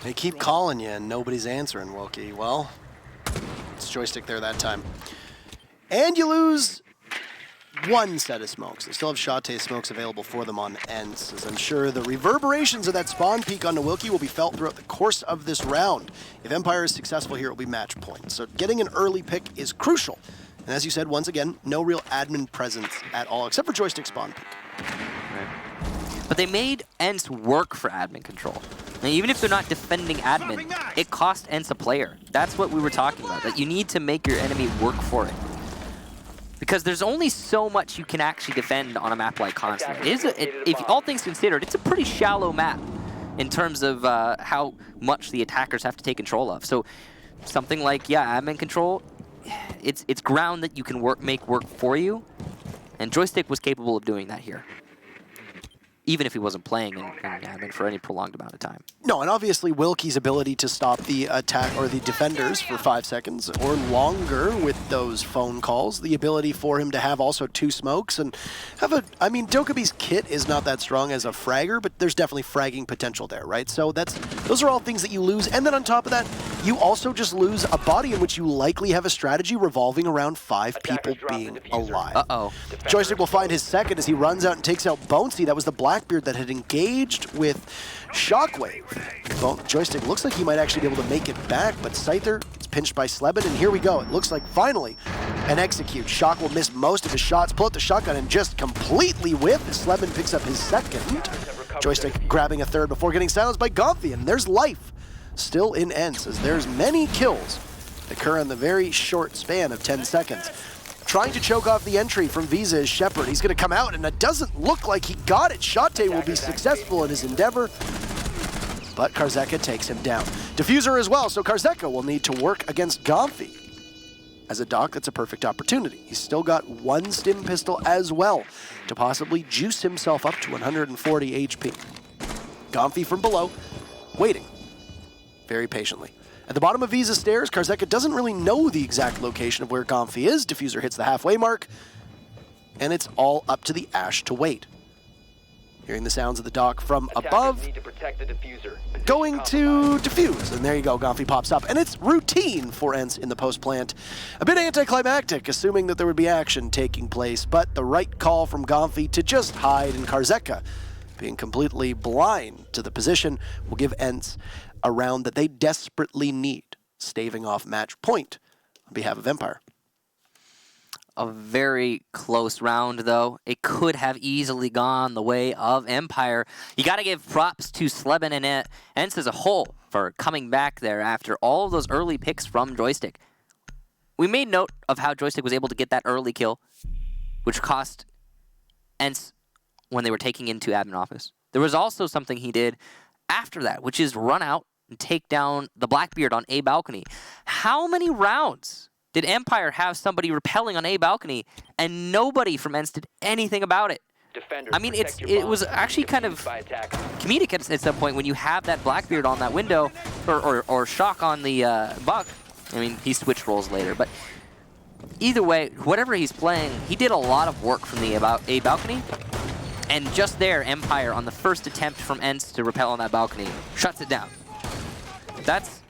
Speaker 1: They keep calling you and nobody's answering, Wilkie. Well, it's Joystick there that time. And you lose one set of smokes. They still have Shate smokes available for them on ENCE, as I'm sure the reverberations of that spawn peak onto Wilkie will be felt throughout the course of this round. If Empire is successful here, it will be match point. So getting an early pick is crucial. And as you said, once again, no real admin presence at all, except for Joystick spawn peak.
Speaker 2: Right. But they made ENCE work for admin control. And even if they're not defending admin, it cost ENCE a player. That's what we were talking about, that you need to make your enemy work for it. Because there's only so much you can actually defend on a map like Consulate. If all things considered, it's a pretty shallow map in terms of how much the attackers have to take control of. So something like, yeah, admin control, it's ground that you can make work for you, and Joystick was capable of doing that here. even if he wasn't playing in admin for any prolonged amount of time.
Speaker 1: No, and obviously Wilkie's ability to stop the attack or the defenders for 5 seconds or longer with those phone calls, the ability for him to have also 2 smokes and have a, I mean, Dokebi's kit is not that strong as a fragger, but there's definitely fragging potential there, right? So those are all things that you lose. And then on top of that, you also just lose a body in which you likely have a strategy revolving around 5 people being alive.
Speaker 2: Uh-oh.
Speaker 1: Joystick will find his second as he runs out and takes out Bonesy. That was the Blackbeard that had engaged with Shockwave. Joystick looks like he might actually be able to make it back, but Scyther is pinched by Sleben, and here we go. It looks like finally an execute. Shock will miss most of his shots, pull out the shotgun, and just completely whiff. Sleben picks up his second. Joystick grabbing a third before getting silenced by Gomphy, and there's life still in ENCE, as there's many kills occur in the very short span of 10 seconds. Trying to choke off the entry from Visa is Shepard. He's going to come out, and it doesn't look like he got it. Shate will be successful in his endeavor, but Karzeka takes him down. Diffuser as well, so Karzeka will need to work against Gomphy. As a Doc, that's a perfect opportunity. He's still got 1 stim pistol as well to possibly juice himself up to 140 HP. Gomphy from below, waiting very patiently. At the bottom of Visa's stairs, Karzeka doesn't really know the exact location of where Gomphy is. Diffuser hits the halfway mark, and it's all up to the Ash to wait. Hearing the sounds of the Doc from above, going to defuse, and there you go, Gomphy pops up, and it's routine for ENCE in the post plant. A bit anticlimactic, assuming that there would be action taking place, but the right call from Gomphy to just hide, and Karzeka, being completely blind to the position, will give ENCE a round that they desperately need, staving off match point on behalf of Empire.
Speaker 2: A very close round, though. It could have easily gone the way of Empire. You got to give props to Sleben and ENCE as a whole for coming back there after all of those early picks from Joystick. We made note of how Joystick was able to get that early kill, which cost ENCE when they were taking into admin office. There was also something he did after that, which is run out and take down the Blackbeard on A balcony. How many rounds did Empire have somebody repelling on A balcony and nobody from ENCE did anything about it? I mean, it was actually kind of comedic at some point when you have that Blackbeard on that window, or Shock on the Buck. I mean, he switched roles later, but either way, whatever he's playing, he did a lot of work from the A balcony. And just there, Empire, on the first attempt from ENCE to repel on that balcony, shuts it down. That's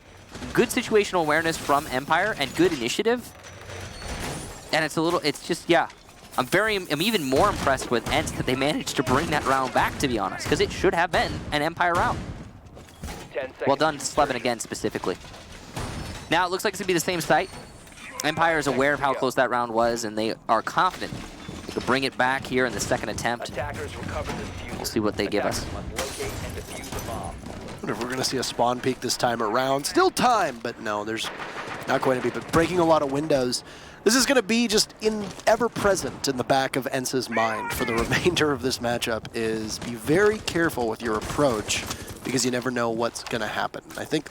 Speaker 2: good situational awareness from Empire and good initiative. And it's just, yeah. I'm even more impressed with ENCE that they managed to bring that round back, to be honest, because it should have been an Empire round. Well done, Sleben again, specifically. Now, it looks like it's going to be the same site. Empire is aware of how close that round was, and they are confident they could bring it back here in the second attempt. We'll see what they give us.
Speaker 1: I wonder if we're going to see a spawn peek this time around. Still time, but no, there's not going to be. But breaking a lot of windows. This is going to be just ever-present in the back of ENCE's mind for the remainder of this matchup is be very careful with your approach because you never know what's going to happen. I think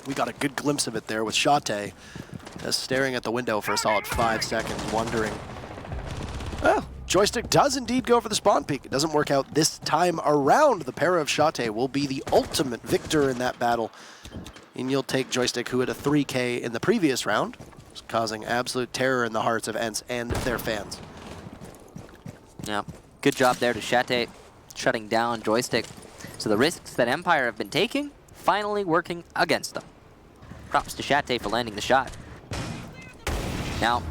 Speaker 1: we got a good glimpse of it there with Shate staring at the window for a solid 5 seconds, wondering. Well, Joystick does indeed go for the spawn peek. It doesn't work out this time around. The pair of Shate will be the ultimate victor in that battle. And you'll take Joystick, who had a 3K in the previous round, causing absolute terror in the hearts of ENCE and their fans.
Speaker 2: Yeah, good job there to Shate, shutting down Joystick. So the risks that Empire have been taking, finally working against them. Props to Shate for landing the shot. Now,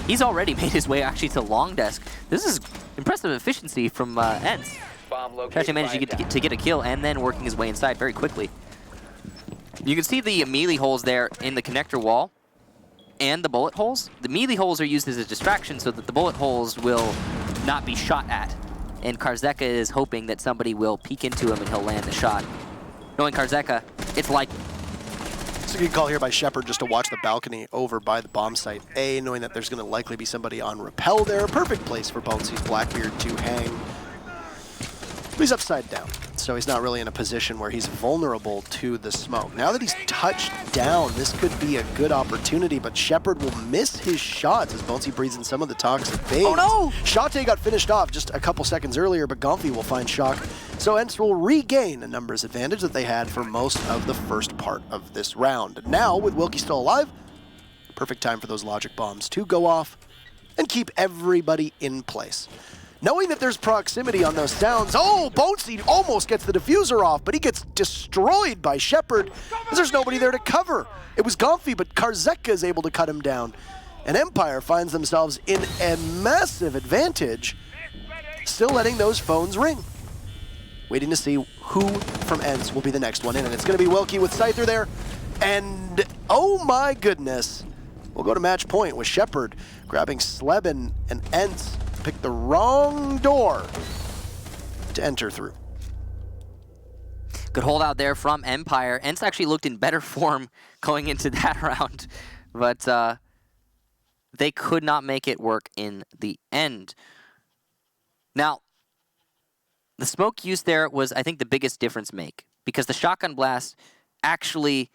Speaker 2: he's already made his way actually to long desk. This is impressive efficiency from ENCE. Actually managed to get a kill and then working his way inside very quickly. You can see the melee holes there in the connector wall and the bullet holes. The melee holes are used as a distraction so that the bullet holes will not be shot at. And Karzeka is hoping that somebody will peek into him and he'll land the shot. Knowing Karzeka, it's like...
Speaker 1: It's a good call here by Shepard just to watch the balcony over by the bomb site. A, knowing that there's going to likely be somebody on rappel there. A perfect place for Bonesy's Blackbeard to hang. He's upside down. so he's not really in a position where he's vulnerable to the smoke. Now that he's touched down, this could be a good opportunity, but Shepard will miss his shots as Bonesy breathes in some of the toxic bait.
Speaker 2: Oh no!
Speaker 1: Shate got finished off just a couple seconds earlier, but Gomfi will find Shock. So ENCE will regain a numbers advantage that they had for most of the first part of this round. Now, with Wilkie still alive, perfect time for those logic bombs to go off and keep everybody in place. Knowing that there's proximity on those sounds, oh, Bonesy almost gets the diffuser off, but he gets destroyed by Shepard because there's nobody there to cover. It was Gomfi, but Karzeka is able to cut him down. And Empire finds themselves in a massive advantage, still letting those phones ring. Waiting to see who from ENCE will be the next one in, and it's going to be Wilkie with Scyther there. And, oh my goodness, we'll go to match point with Shepard grabbing Sleben, and ENCE picked the wrong door to enter through.
Speaker 2: Good holdout there from Empire. ENCE actually looked in better form going into that round, but they could not make it work in the end. Now, the smoke use there was, I think, the biggest difference make, because the shotgun blast actually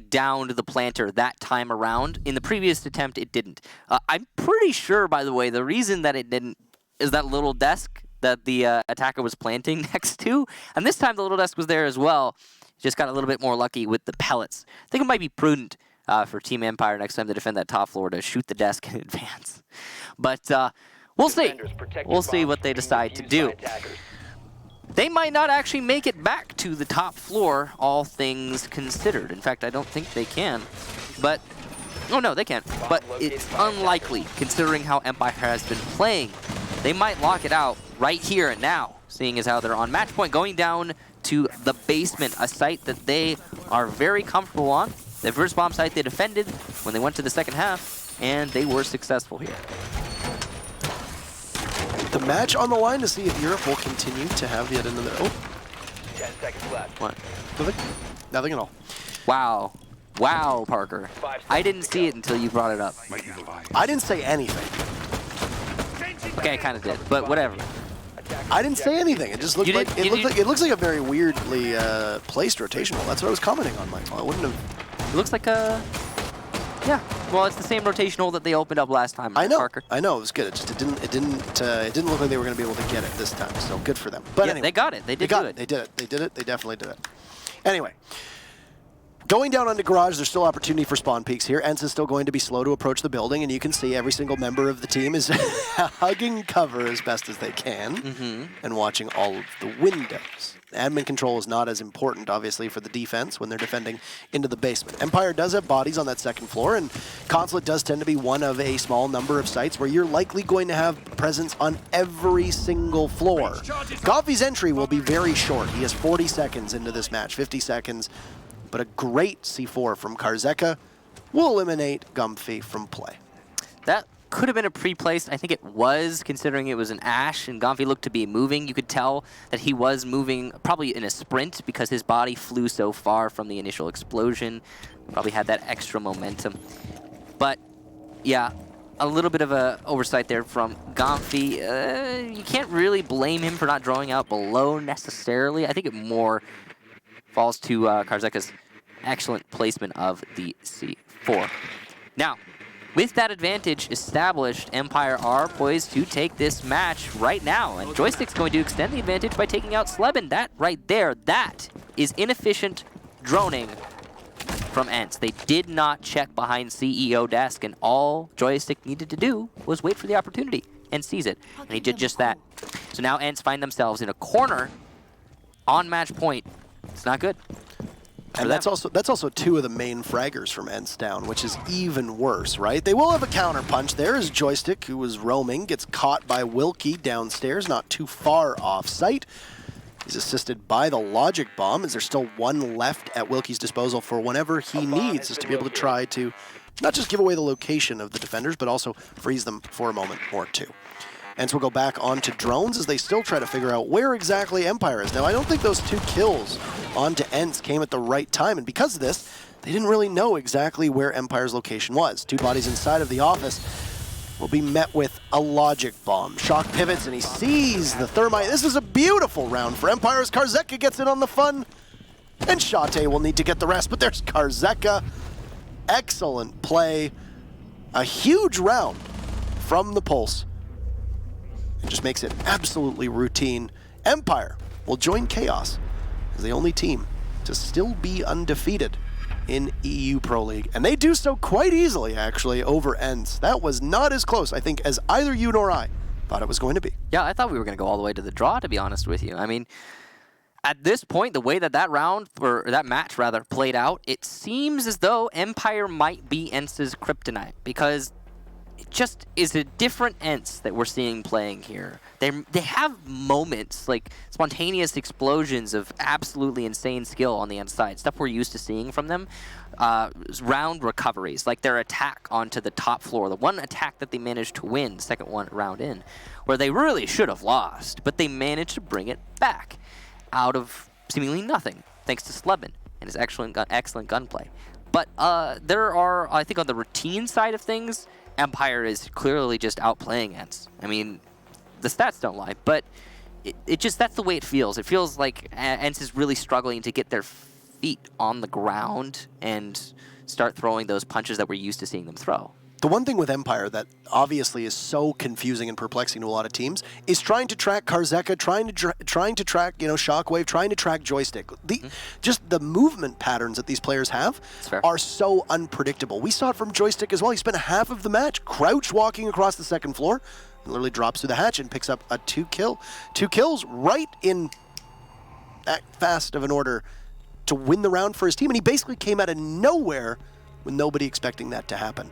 Speaker 2: downed the planter that time around. In the previous attempt, it didn't. I'm pretty sure, by the way, the reason that it didn't is that little desk that the attacker was planting next to. And this time, the little desk was there as well. Just got a little bit more lucky with the pellets. I think it might be prudent for Team Empire next time to defend that top floor to shoot the desk in advance. But we'll see. We'll see what they decide to do. They might not actually make it back to the top floor, all things considered. In fact, I don't think they can. But, oh no, they can. But it's unlikely, considering how Empire has been playing. They might lock it out right here and now, seeing as how they're on match point, going down to the basement, a site that they are very comfortable on. The first bomb site they defended when they went to the second half, and they were successful here.
Speaker 1: The match on the line to see if Europe will continue to have yet another. Oh.
Speaker 3: 10 seconds left.
Speaker 1: What? Nothing? Nothing at all.
Speaker 2: Wow. Wow, Parker. I didn't see it until you brought it up.
Speaker 1: I didn't say anything.
Speaker 2: Okay, I kind of did, but whatever.
Speaker 1: I didn't say anything. It just looked like it looks like a very weirdly placed rotational. That's what I was commenting on, Michael. I wouldn't have.
Speaker 2: It looks like a. Yeah. Well, it's the same rotational that they opened up last time.
Speaker 1: I know.
Speaker 2: Parker.
Speaker 1: I know. It was good. It just it didn't look like they were going to be able to get it this time. So good for them. But
Speaker 2: yeah,
Speaker 1: anyway,
Speaker 2: they got it. They did
Speaker 1: it. They did it. They did it. They definitely did it. Anyway. Going down onto Garage, there's still opportunity for spawn peaks here. ENCE is still going to be slow to approach the building, and you can see every single member of the team is hugging cover as best as they can and watching all of the windows. Admin control is not as important, obviously, for the defense when they're defending into the basement. Empire does have bodies on that second floor, and Consulate does tend to be one of a small number of sites where you're likely going to have presence on every single floor. Gomfi's entry will be very short. He has 40 seconds into this match, 50 seconds. But a great C4 from Karzeka will eliminate Gomfi from play.
Speaker 2: That could have been a pre-placed. I think it was, considering it was an Ash and Gomfi looked to be moving. You could tell that he was moving probably in a sprint because his body flew so far from the initial explosion. Probably had that extra momentum. But yeah, a little bit of a oversight there from Gomfi. You can't really blame him for not drawing out below necessarily. I think it more falls to Karzeka's excellent placement of the C4. Now, with that advantage established, Empire are poised to take this match right now, and Joystick's going to extend the advantage by taking out Sleben. That right there, that is inefficient droning from ENCE. They did not check behind CEO desk, and all Joystick needed to do was wait for the opportunity and seize it, and he did just that. So now ENCE find themselves in a corner on match point. It's not good.
Speaker 1: And that's also two of the main fraggers from ENCE down, which is even worse, right? They will have a counter punch there as Joystick, who was roaming, gets caught by Wilkie downstairs, not too far off site. He's assisted by the logic bomb. Is there still one left at Wilkie's disposal for whenever he needs, is to be able to try to not just give away the location of the defenders, but also freeze them for a moment or two. ENCE will go back onto drones as they still try to figure out where exactly Empire is. Now, I don't think those 2 kills onto ENCE came at the right time, and because of this, they didn't really know exactly where Empire's location was. 2 bodies inside of the office. will be met with a logic bomb. Shock pivots and he sees the thermite. This is a beautiful round for Empire as Karzeka gets in on the fun. And Shate will need to get the rest, but there's Karzeka. Excellent play. A huge round from the Pulse. It just makes it absolutely routine. Empire will join Chaos as the only team to still be undefeated in EU Pro League. And they do so quite easily, actually, over ENCE. That was not as close, I think, as either you nor I thought it was going to be.
Speaker 2: Yeah, I thought we were going to go all the way to the draw, to be honest with you. I mean, at this point, the way that round, or that match rather, played out, it seems as though Empire might be ENCE's kryptonite, because it just is a different ENCE that we're seeing playing here. They have moments, like spontaneous explosions of absolutely insane skill on the ENCE side, stuff we're used to seeing from them. Round recoveries, like their attack onto the top floor, the one attack that they managed to win, the second round in, where they really should have lost, but they managed to bring it back out of seemingly nothing, thanks to Slebin and his excellent gunplay. But there are, I think on the routine side of things, Empire is clearly just outplaying ENCE. I mean, the stats don't lie, but it just, that's the way it feels. It feels like ENCE is really struggling to get their feet on the ground and start throwing those punches that we're used to seeing them throw.
Speaker 1: The one thing with Empire that obviously is so confusing and perplexing to a lot of teams is trying to track Karzeka, trying to track, you know, Shockwave, trying to track Joystick. Just the movement patterns that these players have are so unpredictable. We saw it from Joystick as well. He spent half of the match crouch walking across the second floor, and literally drops through the hatch and picks up a two kills right in that fast of an order to win the round for his team, and he basically came out of nowhere with nobody expecting that to happen.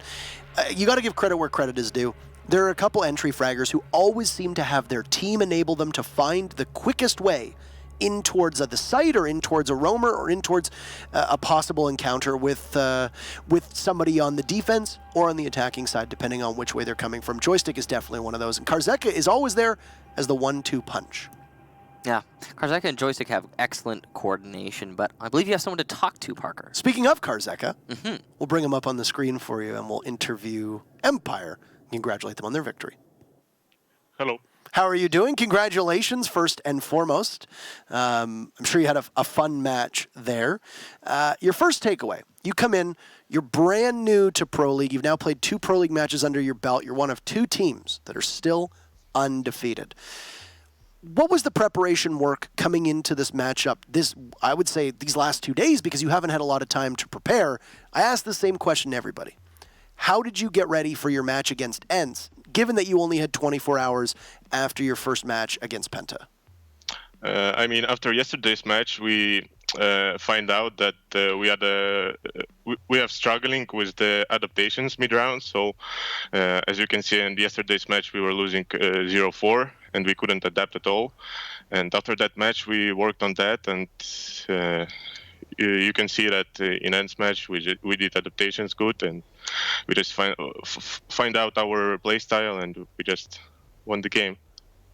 Speaker 1: You got to give credit where credit is due. There are a couple entry fraggers who always seem to have their team enable them to find the quickest way in towards the site, or in towards a roamer, or in towards a possible encounter with somebody on the defense or on the attacking side, depending on which way they're coming from. Joystick is definitely one of those, and Karzeka is always there as the 1-2 punch.
Speaker 2: Yeah, Karzeka and Joystick have excellent coordination, but I believe you have someone to talk to, Parker.
Speaker 1: Speaking of Karzeka, we'll bring him up on the screen for you, and we'll interview Empire and congratulate them on their victory.
Speaker 4: Hello.
Speaker 1: How are you doing? Congratulations, first and foremost. I'm sure you had a fun match there. Your first takeaway, you come in, you're brand new to Pro League. You've now played 2 Pro League matches under your belt. You're one of 2 teams that are still undefeated. What was the preparation work coming into this matchup, I would say, these last 2 days, because you haven't had a lot of time to prepare? I asked the same question to everybody. How did you get ready for your match against ENCE, given that you only had 24 hours after your first match against Penta?
Speaker 4: I mean, after yesterday's match, we find out that we have struggling with the adaptations mid-round. So, as you can see in yesterday's match, we were losing 0-4. And we couldn't adapt at all. And after that match, we worked on that, and you can see that in ENCE match we did adaptations good, and we just find out our play style, and we just won the game.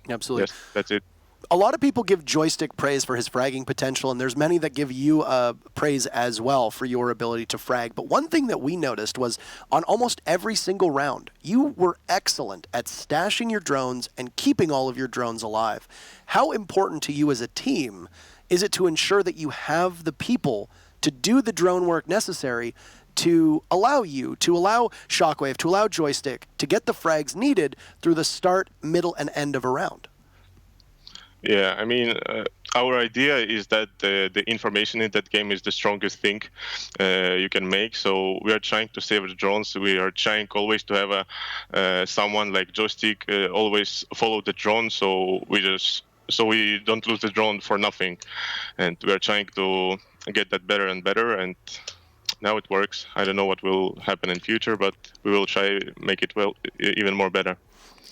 Speaker 1: Absolutely.
Speaker 4: Yes, that's it.
Speaker 1: A lot of people give Joystick praise for his fragging potential, and there's many that give you praise as well for your ability to frag. But one thing that we noticed was on almost every single round, you were excellent at stashing your drones and keeping all of your drones alive. How important to you as a team is it to ensure that you have the people to do the drone work necessary to allow Shockwave, to allow Joystick to get the frags needed through the start, middle, and end of a round?
Speaker 4: Yeah, I mean, our idea is that the information in that game is the strongest thing you can make. So we are trying to save the drones. We are trying always to have someone like Joystick always follow the drone, so we don't lose the drone for nothing. And we are trying to get that better and better. And now it works. I don't know what will happen in future, but we will try make it even more better.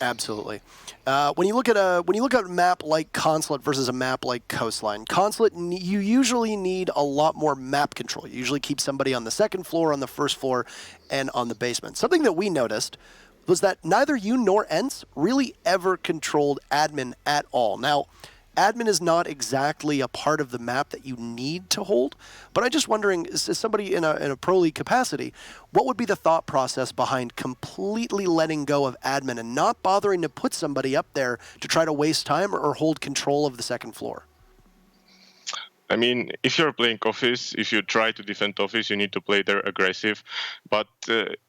Speaker 1: Absolutely. When you look at a map like Consulate versus a map like Coastline, Consulate, you usually need a lot more map control. You usually keep somebody on the second floor, on the first floor, and on the basement. Something that we noticed was that neither you nor ENCE really ever controlled admin at all. Now, admin is not exactly a part of the map that you need to hold, but I'm just wondering, as somebody in a pro league capacity, what would be the thought process behind completely letting go of admin and not bothering to put somebody up there to try to waste time or hold control of the second floor?
Speaker 4: I mean, if you're playing office, if you try to defend office, you need to play there aggressive. But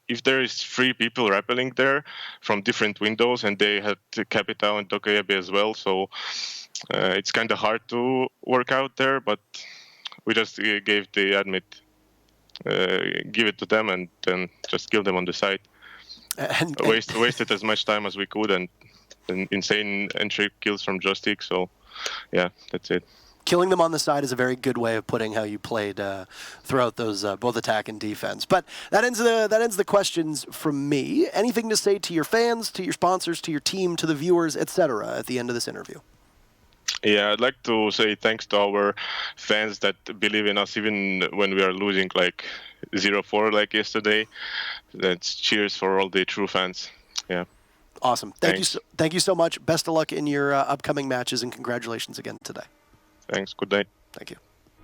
Speaker 4: if there is 3 people rappelling there from different windows, and they had Capital and Tokayabe as well, so it's kind of hard to work out there. But we just gave the admit, give it to them, and then just kill them on the side. And wasted as much time as we could, and insane entry kills from Joystick. So yeah, that's it.
Speaker 1: Killing them on the side is a very good way of putting how you played throughout those both attack and defense. But that ends the questions from me. Anything to say to your fans, to your sponsors, to your team, to the viewers, etc. at the end of this interview?
Speaker 4: Yeah, I'd like to say thanks to our fans that believe in us even when we are losing like 0-4 like yesterday. That's cheers for all the true fans. Yeah.
Speaker 1: Awesome. Thank you so much. Best of luck in your upcoming matches, and congratulations again today.
Speaker 4: Thanks. Good night.
Speaker 1: Thank you.